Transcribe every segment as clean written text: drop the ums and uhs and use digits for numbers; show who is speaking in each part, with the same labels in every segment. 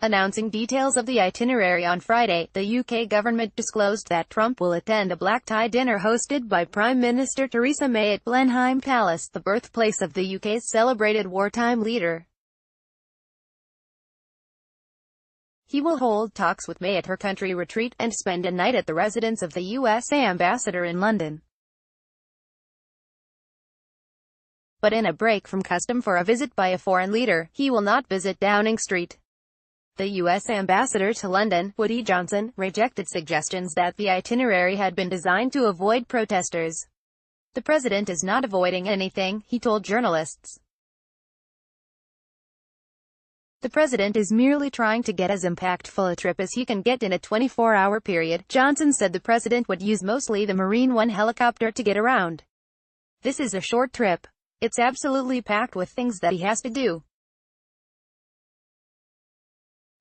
Speaker 1: Announcing details of the itinerary on Friday, the UK government disclosed that Trump will attend a black-tie dinner hosted by Prime Minister Theresa May at Blenheim Palace, the birthplace of the UK's celebrated wartime leader. He will hold talks with May at her country retreat, and spend a night at the residence of the US ambassador in London. But in a break from custom for a visit by a foreign leader, he will not visit Downing Street. The U.S. ambassador to London, Woody Johnson, rejected suggestions that the itinerary had been designed to avoid protesters. "The president is not avoiding anything," he told journalists. "The president is merely trying to get as impactful a trip as he can get in a 24-hour period." Johnson said the president would use mostly the Marine One helicopter to get around. "This is a short trip. It's absolutely packed with things that he has to do.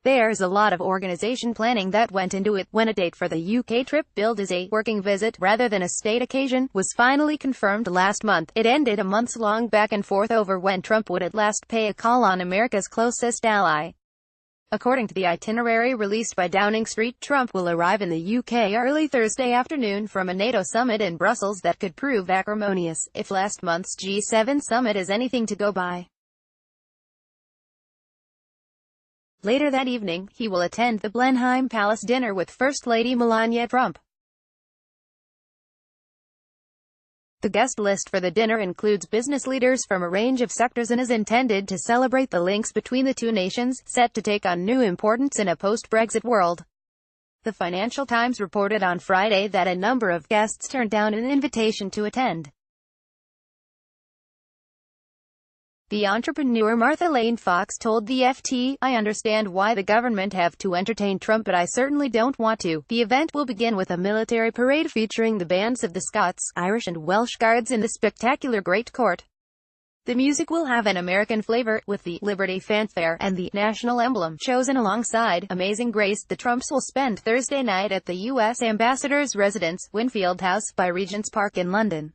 Speaker 1: There's a lot of organization planning that went into it." When a date for the UK trip, billed as a working visit rather than a state occasion, was finally confirmed last month, it ended a months-long back-and-forth over when Trump would at last pay a call on America's closest ally. According to the itinerary released by Downing Street, Trump will arrive in the UK early Thursday afternoon from a NATO summit in Brussels that could prove acrimonious, if last month's G7 summit is anything to go by. Later that evening, he will attend the Blenheim Palace dinner with First Lady Melania Trump. The guest list for the dinner includes business leaders from a range of sectors and is intended to celebrate the links between the two nations, set to take on new importance in a post-Brexit world. The Financial Times reported on Friday that a number of guests turned down an invitation to attend. The entrepreneur Martha Lane Fox told the FT, "I understand why the government have to entertain Trump, but I certainly don't want to." The event will begin with a military parade featuring the bands of the Scots, Irish and Welsh Guards in the spectacular Great Court. The music will have an American flavor, with the Liberty Fanfare and the national emblem chosen alongside Amazing Grace. The Trumps will spend Thursday night at the U.S. ambassador's residence, Winfield House, by Regent's Park in London.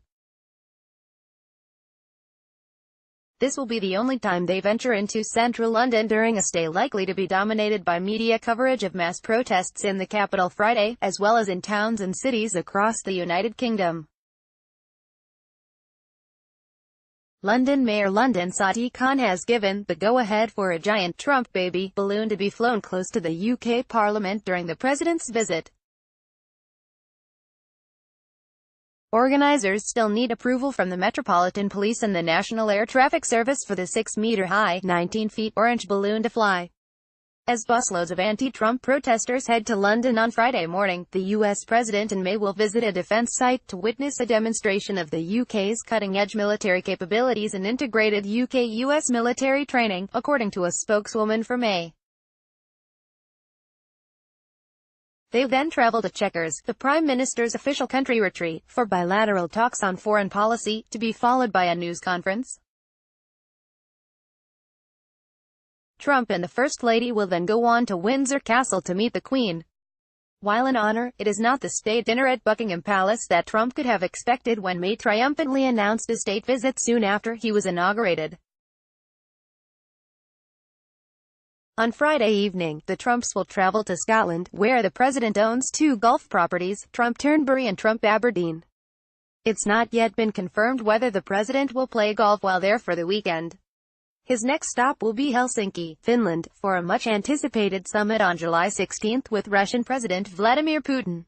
Speaker 1: This will be the only time they venture into central London during a stay likely to be dominated by media coverage of mass protests in the capital Friday, as well as in towns and cities across the United Kingdom. London Mayor London Sadiq Khan has given the go-ahead for a giant Trump baby balloon to be flown close to the UK Parliament during the president's visit. Organisers still need approval from the Metropolitan Police and the National Air Traffic Service for the 6-metre-high, 19-feet, orange balloon to fly. As busloads of anti-Trump protesters head to London on Friday morning, the US president and May will visit a defence site to witness a demonstration of the UK's cutting-edge military capabilities and integrated UK-US military training, according to a spokeswoman for May. They then travel to Chequers, the Prime Minister's official country retreat, for bilateral talks on foreign policy, to be followed by a news conference. Trump and the First Lady will then go on to Windsor Castle to meet the Queen. While in honor, it is not the state dinner at Buckingham Palace that Trump could have expected when May triumphantly announced a state visit soon after he was inaugurated. On Friday evening, the Trumps will travel to Scotland, where the president owns 2 golf properties, Trump Turnberry and Trump Aberdeen. It's not yet been confirmed whether the president will play golf while there for the weekend. His next stop will be Helsinki, Finland, for a much-anticipated summit on July 16 with Russian President Vladimir Putin.